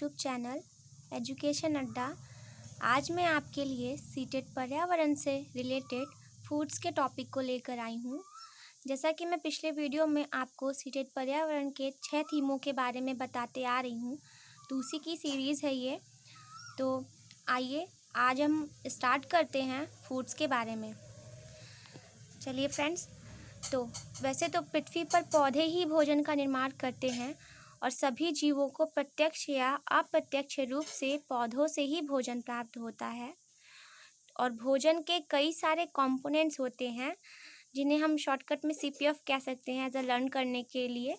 YouTube channel education अड्डा। आज मैं आपके लिए सीटेड पर्यावरण से रिलेटेड फूड्स के टॉपिक को लेकर आई हूँ। जैसा कि मैं पिछले वीडियो में आपको सीटेड पर्यावरण के 6 थीमों के बारे में बताते आ रही हूँ, तो उसी की सीरीज़ है ये। तो आइए आज हम स्टार्ट करते हैं फूड्स के बारे में। चलिए फ्रेंड्स, तो वैसे तो पृथ्वी पर पौधे ही भोजन का निर्माण करते हैं और सभी जीवों को प्रत्यक्ष या अप्रत्यक्ष रूप से पौधों से ही भोजन प्राप्त होता है। और भोजन के कई सारे कंपोनेंट्स होते हैं जिन्हें हम शॉर्टकट में सीपीएफ कह सकते हैं एज अ लर्न करने के लिए।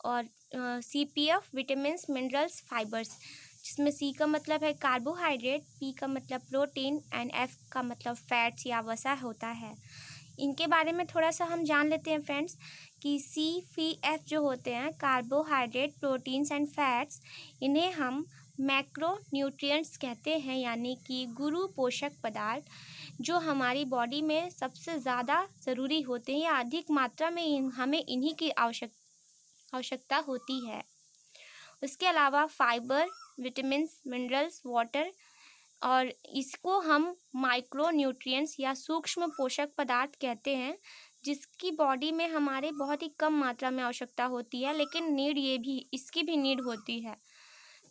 और सीपीएफ विटामिन्स, मिनरल्स, फाइबर्स, जिसमें सी का मतलब है कार्बोहाइड्रेट, पी का मतलब प्रोटीन एंड एफ का मतलब फैट्स या वसा होता है। इनके बारे में थोड़ा सा हम जान लेते हैं फ्रेंड्स कि सी, फी, एफ जो होते हैं कार्बोहाइड्रेट, प्रोटीन्स एंड फैट्स, इन्हें हम मैक्रो न्यूट्रिएंट्स कहते हैं, यानी कि गुरु पोषक पदार्थ जो हमारी बॉडी में सबसे ज़्यादा ज़रूरी होते हैं या अधिक मात्रा में हमें इन्हीं की आवश्यकता होती है। उसके अलावा फाइबर, विटामिन्स, मिनरल्स, वाटर, और इसको हम माइक्रो न्यूट्रिएंट्स या सूक्ष्म पोषक पदार्थ कहते हैं, जिसकी बॉडी में हमारे बहुत ही कम मात्रा में आवश्यकता होती है, लेकिन इसकी भी नीड होती है।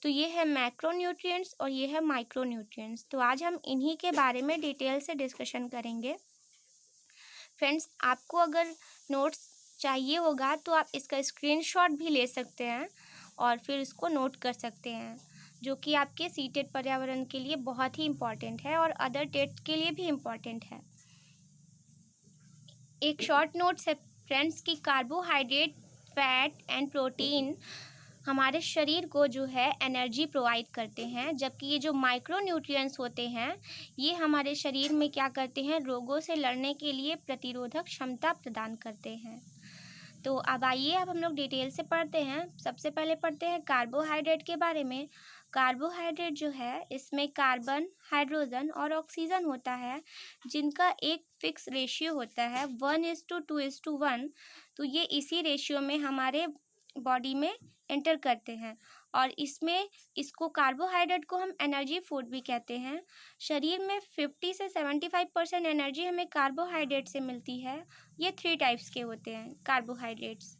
तो ये है मैक्रो न्यूट्रिएंट्स और ये है माइक्रो न्यूट्रिएंट्स। तो आज हम इन्हीं के बारे में डिटेल से डिस्कशन करेंगे। फ्रेंड्स, आपको अगर नोट्स चाहिए होगा तो आप इसका स्क्रीनशॉट भी ले सकते हैं और फिर इसको नोट कर सकते हैं, जो कि आपके सीटेड पर्यावरण के लिए बहुत ही इम्पॉर्टेंट है और अदर टेस्ट के लिए भी इम्पॉर्टेंट है। एक शॉर्ट नोट्स है फ्रेंड्स कि कार्बोहाइड्रेट, फैट एंड प्रोटीन हमारे शरीर को जो है एनर्जी प्रोवाइड करते हैं, जबकि ये जो माइक्रो न्यूट्रिएंट्स होते हैं ये हमारे शरीर में क्या करते हैं, रोगों से लड़ने के लिए प्रतिरोधक क्षमता प्रदान करते हैं। तो अब आइए अब हम लोग डिटेल से पढ़ते हैं। सबसे पहले पढ़ते हैं कार्बोहाइड्रेट के बारे में। कार्बोहाइड्रेट जो है इसमें कार्बन, हाइड्रोजन और ऑक्सीजन होता है, जिनका एक फिक्स रेशियो होता है 1:2:1। तो ये इसी रेशियो में हमारे बॉडी में एंटर करते हैं और इसको कार्बोहाइड्रेट को हम एनर्जी फूड भी कहते हैं। शरीर में 50 से 75% एनर्जी हमें कार्बोहाइड्रेट से मिलती है। ये 3 टाइप्स के होते हैं कार्बोहाइड्रेट्स,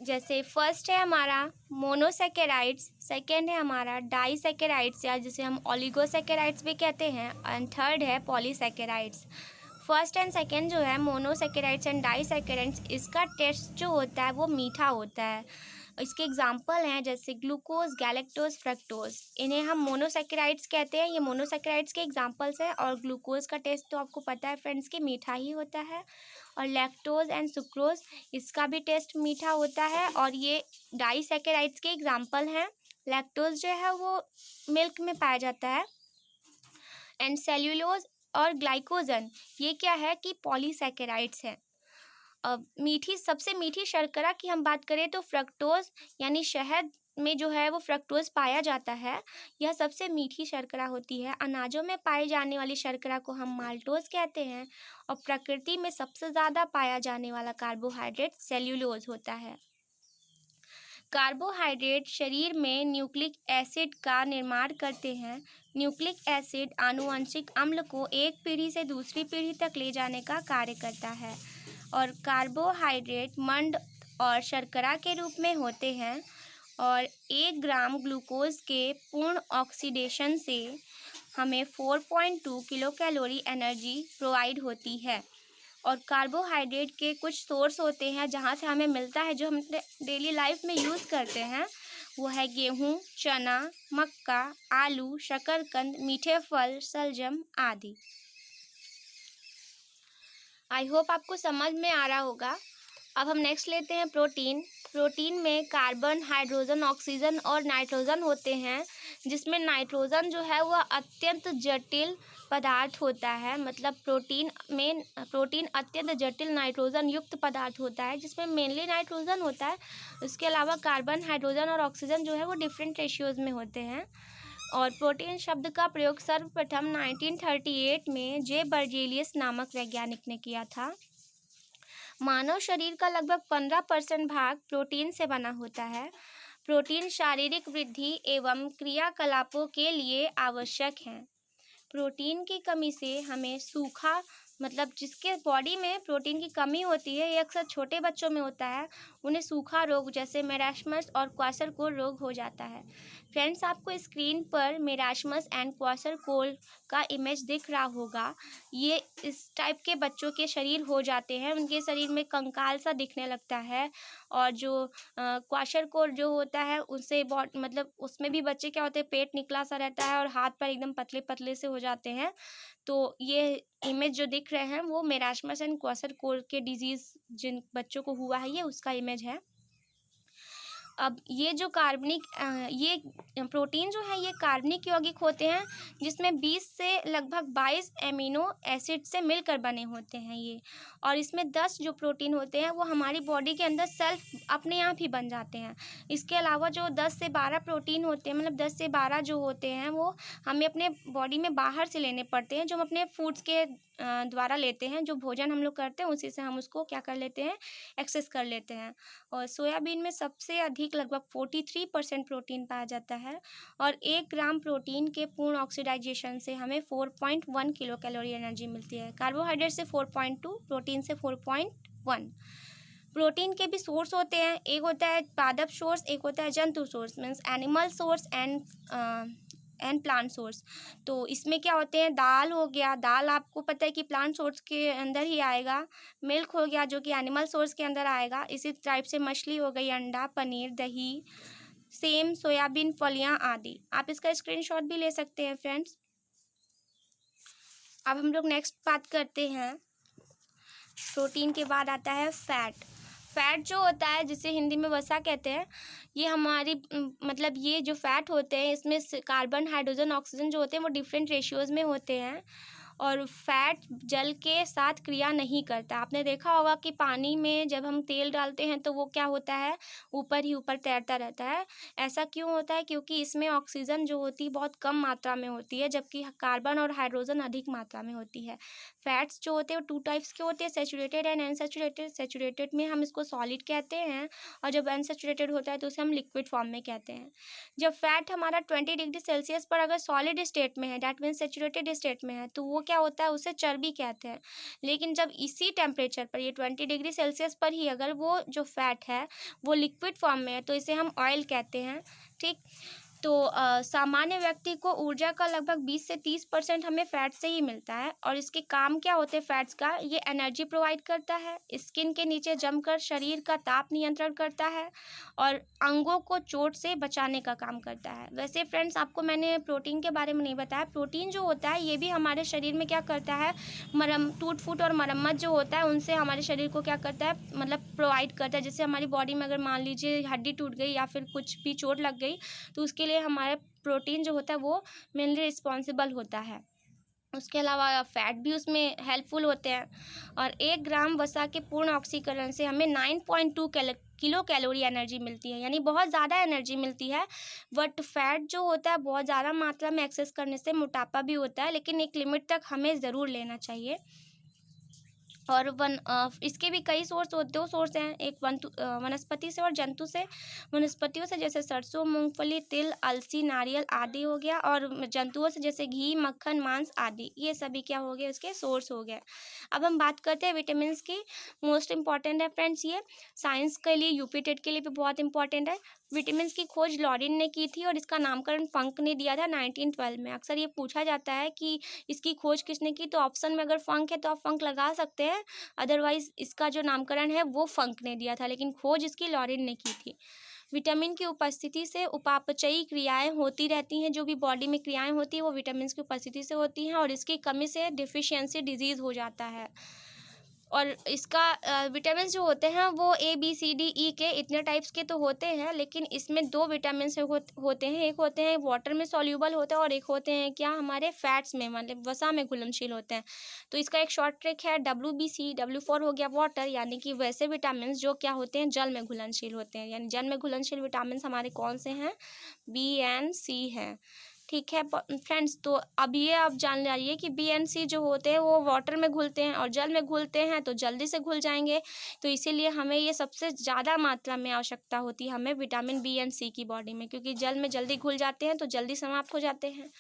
जैसे फर्स्ट है हमारा मोनोसैकेराइड्स, सेकेंड है हमारा डाइसैकेराइड्स या जिसे हम ओलिगोसैकेराइड्स भी कहते हैं, एंड थर्ड है पॉलीसैकेराइड्स। फर्स्ट एंड सेकेंड जो है मोनोसैकेराइड्स एंड डाइसैकेराइड्स, इसका टेस्ट जो होता है वो मीठा होता है। इसके एग्जाम्पल हैं जैसे ग्लूकोज, गैलेक्टोज, फ्रक्टोज, इन्हें हम मोनोसैकेराइड्स कहते हैं। ये मोनोसैकेराइड्स के एग्जाम्पल्स हैं। और ग्लूकोज का टेस्ट तो आपको पता है फ्रेंड्स कि मीठा ही होता है। और लैक्टोज एंड सुक्रोज, इसका भी टेस्ट मीठा होता है। और ये डाइसैकेराइड्स के एग्जाम्पल हैं। लैक्टोज जो है वो मिल्क में पाया जाता है। एंड सेल्यूलोज और ग्लाइकोजन, ये क्या है कि पॉलीसैकेराइड्स हैं। अब सबसे मीठी शर्करा की हम बात करें तो फ्रक्टोज, यानी शहद में जो है वो फ्रक्टोज पाया जाता है। यह सबसे मीठी शर्करा होती है। अनाजों में पाई जाने वाली शर्करा को हम माल्टोज कहते हैं। और प्रकृति में सबसे ज़्यादा पाया जाने वाला कार्बोहाइड्रेट सेल्यूलोज होता है। कार्बोहाइड्रेट शरीर में न्यूक्लिक एसिड का निर्माण करते हैं। न्यूक्लिक एसिड आनुवंशिक अम्ल को एक पीढ़ी से दूसरी पीढ़ी तक ले जाने का कार्य करता है। और कार्बोहाइड्रेट मंड और शर्करा के रूप में होते हैं। और 1 ग्राम ग्लूकोज के पूर्ण ऑक्सीडेशन से हमें 4.2 किलो कैलोरी एनर्जी प्रोवाइड होती है। और कार्बोहाइड्रेट के कुछ सोर्स होते हैं जहाँ से हमें मिलता है, जो हम डेली लाइफ में यूज़ करते हैं, वो है गेहूँ, चना, मक्का, आलू, शकरकंद, मीठे फल, शलजम आदि। आई होप आपको समझ में आ रहा होगा। अब हम नेक्स्ट लेते हैं प्रोटीन। प्रोटीन में कार्बन, हाइड्रोजन, ऑक्सीजन और नाइट्रोजन होते हैं, जिसमें नाइट्रोजन जो है वह अत्यंत जटिल पदार्थ होता है। मतलब प्रोटीन अत्यंत जटिल नाइट्रोजन युक्त पदार्थ होता है, जिसमें मेनली नाइट्रोजन होता है। उसके अलावा कार्बन, हाइड्रोजन और ऑक्सीजन जो है वो डिफरेंट रेशियोज में होते हैं। और प्रोटीन शब्द का प्रयोग सर्वप्रथम 1938 में जे बर्जेलियस नामक वैज्ञानिक ने किया था। मानव शरीर का लगभग 15% भाग प्रोटीन से बना होता है। प्रोटीन शारीरिक वृद्धि एवं क्रियाकलापों के लिए आवश्यक हैं। प्रोटीन की कमी से हमें सूखा, मतलब जिसके बॉडी में प्रोटीन की कमी होती है, ये अक्सर छोटे बच्चों में होता है, उन्हें सूखा रोग जैसे मेरास्मस और क्वाशरकोर रोग हो जाता है। फ्रेंड्स, आपको स्क्रीन पर मेरास्मस एंड क्वाशरकोर का इमेज दिख रहा होगा। ये इस टाइप के बच्चों के शरीर हो जाते हैं, उनके शरीर में कंकाल सा दिखने लगता है। और जो क्वाशरकोर जो होता है उससे बहुत, मतलब उसमें भी बच्चे क्या होते हैं, पेट निकला सा रहता है और हाथ पैर एकदम पतले पतले से हो जाते हैं। तो ये इमेज जो दिख रहे हैं वो मेरास्मस एंड क्वाशरकोर के डिजीज़ जिन बच्चों को हुआ है, ये उसका इमेज है। अब ये जो ये प्रोटीन जो है ये कार्बनिक यौगिक होते हैं, जिसमें 20 से लगभग 22 एमिनो एसिड से मिलकर बने होते हैं ये। और इसमें 10 जो प्रोटीन होते हैं वो हमारी बॉडी के अंदर सेल्फ अपने आप ही बन जाते हैं। इसके अलावा जो 10 से 12 प्रोटीन होते हैं, मतलब 10 से 12 जो होते हैं वो हमें अपने बॉडी में बाहर से लेने पड़ते हैं, जो हम अपने फूड्स के द्वारा लेते हैं। जो भोजन हम लोग करते हैं उसी से हम उसको क्या कर लेते हैं, एक्सेस कर लेते हैं। और सोयाबीन में सबसे अधिक लगभग 43% प्रोटीन पाया जाता है। और 1 ग्राम प्रोटीन के पूर्ण ऑक्सीडाइजेशन से हमें 4.1 किलो कैलोरी एनर्जी मिलती है। कार्बोहाइड्रेट से 4.2, प्रोटीन से 4.1। प्रोटीन के भी सोर्स होते हैं, एक होता है पादप सोर्स, एक होता है जंतु source, means animal source and plant source. तो इसमें क्या होते हैं, दाल हो गया, दाल आपको पता है कि प्लांट सोर्स के अंदर ही आएगा। मिल्क हो गया जो कि एनिमल सोर्स के अंदर आएगा। इसी टाइप से मछली हो गई, अंडा, पनीर, दही, सेम, सोयाबीन, फलियां आदि। आप इसका स्क्रीनशॉट भी ले सकते हैं फ्रेंड्स। अब हम लोग नेक्स्ट बात करते हैं, प्रोटीन के बाद आता है फैट। फैट जो होता है, जिसे हिंदी में वसा कहते हैं, ये हमारी मतलब ये जो फैट होते हैं इसमें कार्बन, हाइड्रोजन, ऑक्सीजन जो होते हैं वो डिफरेंट रेशियोज़ में होते हैं। और फैट जल के साथ क्रिया नहीं करता। आपने देखा होगा कि पानी में जब हम तेल डालते हैं तो वो क्या होता है, ऊपर ही ऊपर तैरता रहता है। ऐसा क्यों होता है, क्योंकि इसमें ऑक्सीजन जो होती है बहुत कम मात्रा में होती है, जबकि कार्बन और हाइड्रोजन अधिक मात्रा में होती है। फैट्स जो होते हैं वो 2 टाइप्स के होते हैं, सैचुरेटेड एंड अनसैचुरेटेड। सैचुरेटेड में हम इसको सॉलिड कहते हैं, और जब अनसैचुरेटेड होता है तो उसे हम लिक्विड फॉर्म में कहते हैं। जब फैट हमारा 20 डिग्री सेल्सियस पर अगर सॉलिड स्टेट में है, डैट मीन्स सैचुरेटेड स्टेट में है, तो वो क्या होता है, उसे चर्बी कहते हैं। लेकिन जब इसी टेम्परेचर पर, ये 20 डिग्री सेल्सियस पर ही अगर वो जो फैट है वो लिक्विड फॉर्म में है तो इसे हम ऑयल कहते हैं। ठीक, तो सामान्य व्यक्ति को ऊर्जा का लगभग 20 से 30% हमें फैट से ही मिलता है। और इसके काम क्या होते हैं फैट्स का, ये एनर्जी प्रोवाइड करता है, स्किन के नीचे जमकर शरीर का ताप नियंत्रण करता है, और अंगों को चोट से बचाने का काम करता है। वैसे फ्रेंड्स, आपको मैंने प्रोटीन के बारे में नहीं बताया। प्रोटीन जो होता है ये भी हमारे शरीर में क्या करता है, टूट फूट और मरम्मत जो होता है उनसे हमारे शरीर को क्या करता है, मतलब प्रोवाइड करता है। जैसे हमारी बॉडी में अगर मान लीजिए हड्डी टूट गई या फिर कुछ भी चोट लग गई, तो उसके लिए हमारे प्रोटीन जो होता है वो मेनली रिस्पॉन्सिबल होता है। उसके अलावा फैट भी उसमें हेल्पफुल होते हैं। और 1 ग्राम वसा के पूर्ण ऑक्सीकरण से हमें 9.2 किलो कैलोरी एनर्जी मिलती है, यानी बहुत ज़्यादा एनर्जी मिलती है। बट फैट जो होता है बहुत ज़्यादा मात्रा में एक्सेस करने से मोटापा भी होता है, लेकिन एक लिमिट तक हमें ज़रूर लेना चाहिए। और इसके भी कई दो सोर्स हैं, एक वनस्पति से और जंतु से। वनस्पतियों से जैसे सरसों, मूंगफली, तिल, अलसी, नारियल आदि हो गया, और जंतुओं से जैसे घी, मक्खन, मांस आदि। ये सभी क्या हो गए, इसके सोर्स हो गए। अब हम बात करते हैं विटामिन की। मोस्ट इंपॉर्टेंट है फ्रेंड्स, ये साइंस के लिए, यूपी टेट के लिए भी बहुत इंपॉर्टेंट है। विटामिन की खोज लॉरेन ने की थी और इसका नामकरण फंक ने दिया था 1912 में। अक्सर ये पूछा जाता है कि इसकी खोज किसने की, तो ऑप्शन में अगर फंक है तो आप फंक लगा सकते हैं, अदरवाइज इसका जो नामकरण है वो फंक ने दिया था, लेकिन खोज इसकी लॉरेन ने की थी। विटामिन की उपस्थिति से उपापचयी क्रियाएं होती रहती हैं, जो भी बॉडी में क्रियाएं होती हैं वो विटामिन की उपस्थिति से होती हैं, और इसकी कमी से डिफिशियंसी डिजीज़ हो जाता है। और इसका विटामिन जो होते हैं वो ABCDE के इतने टाइप्स के तो होते हैं, लेकिन इसमें 2 विटामिन होते हैं। एक होते हैं वाटर में सॉल्यूबल होते हैं, और एक होते हैं क्या, हमारे फैट्स में, मतलब वसा में घुलनशील होते हैं। तो इसका एक शॉर्ट ट्रिक है WBC। W4 हो गया वाटर, यानी कि वैसे विटामिन जो क्या होते हैं, जल में घुलनशील होते हैं। यानी जल में घुलनशील विटामिन हमारे कौन से हैं, B and C हैं। ठीक है फ्रेंड्स। तो अब ये आप जान रही है कि बी एंड सी जो होते हैं वो वाटर में घुलते हैं और जल में घुलते हैं तो जल्दी से घुल जाएंगे। तो इसीलिए हमें ये सबसे ज़्यादा मात्रा में आवश्यकता होती है हमें विटामिन बी एंड सी की बॉडी में, क्योंकि जल में जल्दी घुल जाते हैं तो जल्दी समाप्त हो जाते हैं।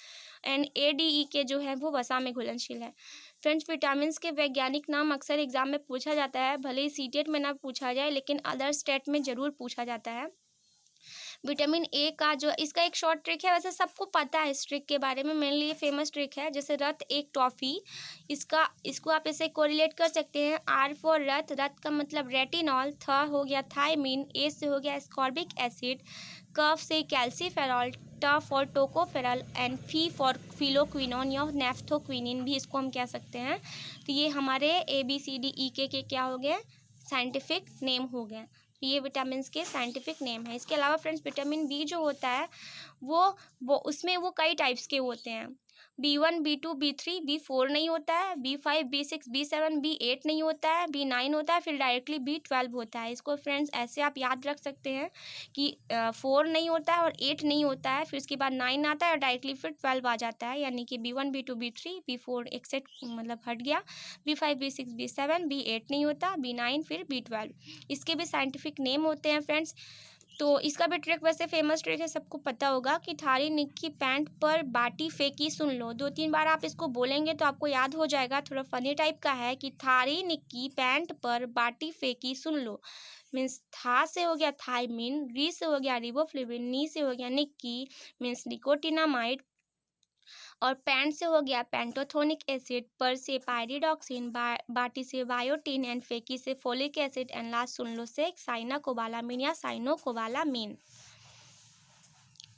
एंड ए डी ई के जो है वो वसा में घुलनशील है। फ्रेंड्स, विटामिन के वैज्ञानिक नाम अक्सर एग्जाम में पूछा जाता है, भले ही सीटेट में ना पूछा जाए लेकिन अदर स्टेट में ज़रूर पूछा जाता है। विटामिन ए का जो इसका एक शॉर्ट ट्रिक है, वैसे सबको पता है इस ट्रिक के बारे में, मेनली ये फेमस ट्रिक है। जैसे रत एक टॉफ़ी, इसको आप ऐसे कोरिलेट कर सकते हैं। आर फॉर रत, रत का मतलब रेटिनॉल, थ हो गया थायमीन, ए से हो गया एस्कॉर्बिक एसिड, कफ से कैल्सीफेरॉल, ट for tocopherol and fee for phylloquinone या नेफ्थोक्विनिन भी इसको हम कह सकते हैं। तो ये हमारे ABCD E के क्या हो गए, साइंटिफिक नेम हो गए। ये विटामिन के साइंटिफिक नेम है। इसके अलावा फ्रेंड्स विटामिन बी जो होता है वो उसमें वो कई टाइप्स के होते हैं। B1, B2, B3, B4 नहीं होता है, B5, B6, B7, B8 नहीं होता है, B9 होता है, फिर डायरेक्टली B12 होता है। इसको फ्रेंड्स ऐसे आप याद रख सकते हैं कि 4 नहीं होता है और 8 नहीं होता है, फिर उसके बाद 9 आता है और डायरेक्टली फिर 12 आ जाता है, यानी कि B1, B2, B3, B4 एक्सेट मतलब हट गया, B5, B6, B7, B8 नहीं होता, B9 फिर B12। इसके भी साइंटिफिक नेम होते हैं फ्रेंड्स। तो इसका भी ट्रिक वैसे फेमस ट्रिक है, सबको पता होगा कि थारी निक्की पैंट पर बाटी फेंकी सुन लो। 2-3 बार आप इसको बोलेंगे तो आपको याद हो जाएगा। थोड़ा फनी टाइप का है कि थारी निक्की पैंट पर बाटी फेंकी सुन लो। मीन्स था से हो गया थायमीन, री से हो गया रिबोफ्लेविन, नी से हो गया निक्की मीन्स निकोटिनामाइड, और पैंट से हो गया पेंटोथोनिक एसिड, पर से पायरिडॉक्सिन, बाटी से बायोटिन एंड फेकी से फोलिक एसिड एंड लास्ट सुन लो से साइनाकोबालामिन या साइनोकोबालामिन।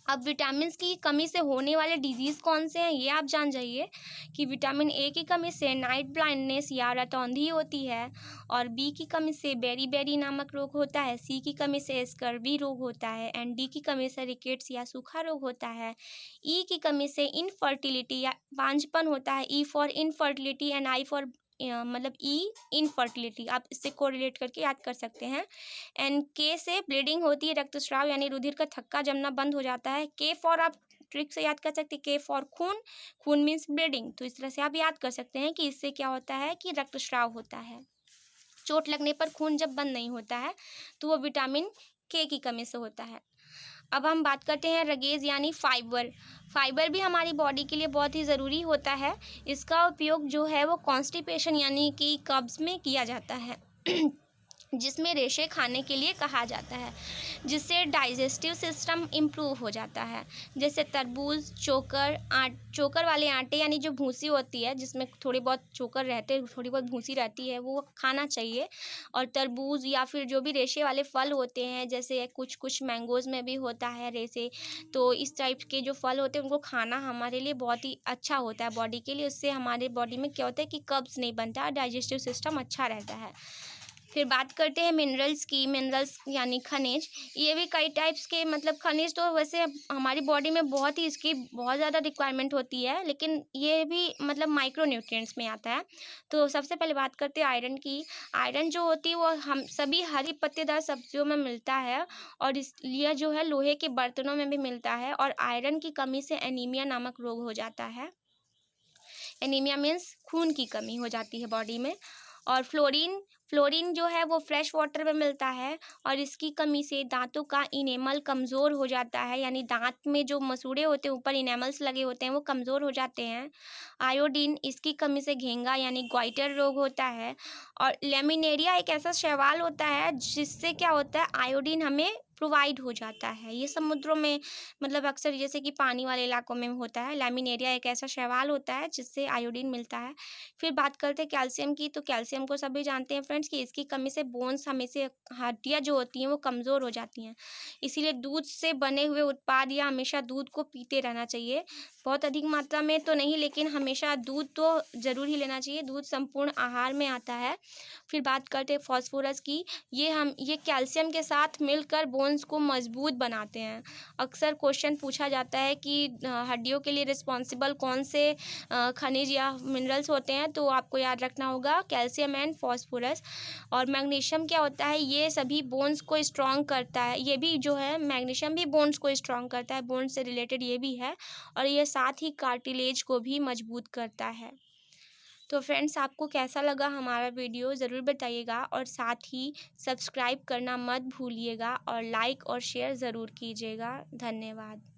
अब विटामिन की कमी से होने वाले डिजीज़ कौन से हैं ये आप जान जाइए कि विटामिन ए की कमी से नाइट ब्लाइंडनेस या रतौंधी होती है, और बी की कमी से बेरी नामक रोग होता है, सी की कमी से स्कर्वी रोग होता है, एंड डी की कमी से रिकेट्स या सूखा रोग होता है, ई की कमी से इनफर्टिलिटी या बांझपन होता है, E for infertility and I for मतलब ई इनफर्टिलिटी, आप इससे कोरिलेट करके याद कर सकते हैं। एंड के से ब्लीडिंग होती है, रक्तस्राव यानी रुधिर का थक्का जमना बंद हो जाता है। के फॉर आप ट्रिक से याद कर सकते हैं, के फॉर खून, खून मीन्स ब्लीडिंग, तो इस तरह से आप याद कर सकते हैं कि इससे क्या होता है कि रक्तस्राव होता है। चोट लगने पर खून जब बंद नहीं होता है तो वो विटामिन के की कमी से होता है। अब हम बात करते हैं रगेज यानी फाइबर। फाइबर भी हमारी बॉडी के लिए बहुत ही ज़रूरी होता है। इसका उपयोग जो है वो कॉन्स्टिपेशन यानी कि कब्ज़ में किया जाता है जिसमें रेशे खाने के लिए कहा जाता है, जिससे डाइजेस्टिव सिस्टम इम्प्रूव हो जाता है। जैसे तरबूज, चोकर वाले आटे यानी जो भूसी होती है जिसमें थोड़ी बहुत चोकर रहते हैं, थोड़ी बहुत भूसी रहती है, वो खाना चाहिए। और तरबूज या फिर जो भी रेशे वाले फल होते हैं, जैसे कुछ मैंगोज़ में भी होता है रेशे, तो इस टाइप के जो फल होते हैं उनको खाना हमारे लिए बहुत ही अच्छा होता है बॉडी के लिए। उससे हमारे बॉडी में क्या होता है कि कब्ज़ नहीं बनता है, डाइजेस्टिव सिस्टम अच्छा रहता है। फिर बात करते हैं मिनरल्स की। मिनरल्स यानी खनिज, ये भी कई टाइप्स के मतलब खनिज तो वैसे हमारी बॉडी में बहुत ही इसकी बहुत ज़्यादा रिक्वायरमेंट होती है, लेकिन ये भी मतलब माइक्रो न्यूट्रिएंट्स में आता है। तो सबसे पहले बात करते हैं आयरन की। आयरन जो होती है वो हम सभी हरी पत्तेदार सब्जियों में मिलता है, और इसलिए जो है लोहे के बर्तनों में भी मिलता है, और आयरन की कमी से एनीमिया नामक रोग हो जाता है। एनीमिया मीन्स खून की कमी हो जाती है बॉडी में। और फ्लोरीन जो है वो फ्रेश वाटर में मिलता है, और इसकी कमी से दांतों का इनेमल कमज़ोर हो जाता है, यानी दांत में जो मसूड़े होते हैं ऊपर इनेमल्स लगे होते हैं वो कमज़ोर हो जाते हैं। आयोडीन, इसकी कमी से घेंगा यानी ग्वाइटर रोग होता है। और लेमिनेरिया एक ऐसा शैवाल होता है जिससे क्या होता है आयोडीन हमें प्रोवाइड हो जाता है। ये समुद्रों में मतलब अक्सर जैसे कि पानी वाले इलाकों में होता है। लेमिनेरिया एक ऐसा शैवाल होता है जिससे आयोडीन मिलता है। फिर बात करते हैं कैल्शियम की। तो कैल्शियम को सभी जानते हैं फ्रेंड्स कि इसकी कमी से बोन्स हमेशा हड्डियाँ जो होती हैं वो कमज़ोर हो जाती हैं। इसीलिए दूध से बने हुए उत्पाद या हमेशा दूध को पीते रहना चाहिए। बहुत अधिक मात्रा में तो नहीं, लेकिन हमेशा दूध तो ज़रूर ही लेना चाहिए। दूध संपूर्ण आहार में आता है। फिर बात करते हैं फॉस्फोरस की। ये कैल्शियम के साथ मिलकर बोन्स बोन्स को मजबूत बनाते हैं। अक्सर क्वेश्चन पूछा जाता है कि हड्डियों के लिए रिस्पॉन्सिबल कौन से खनिज या मिनरल्स होते हैं, तो आपको याद रखना होगा कैल्शियम एंड फॉस्फोरस। और मैग्नीशियम क्या होता है, ये सभी बोन्स को स्ट्रॉन्ग करता है। ये भी जो है मैग्नीशियम भी बोन्स को स्ट्रॉन्ग करता है, बोन्स से रिलेटेड ये भी है। और ये साथ ही कार्टिलेज को भी मजबूत करता है। तो फ्रेंड्स, आपको कैसा लगा हमारा वीडियो ज़रूर बताइएगा, और साथ ही सब्सक्राइब करना मत भूलिएगा और लाइक और शेयर ज़रूर कीजिएगा। धन्यवाद।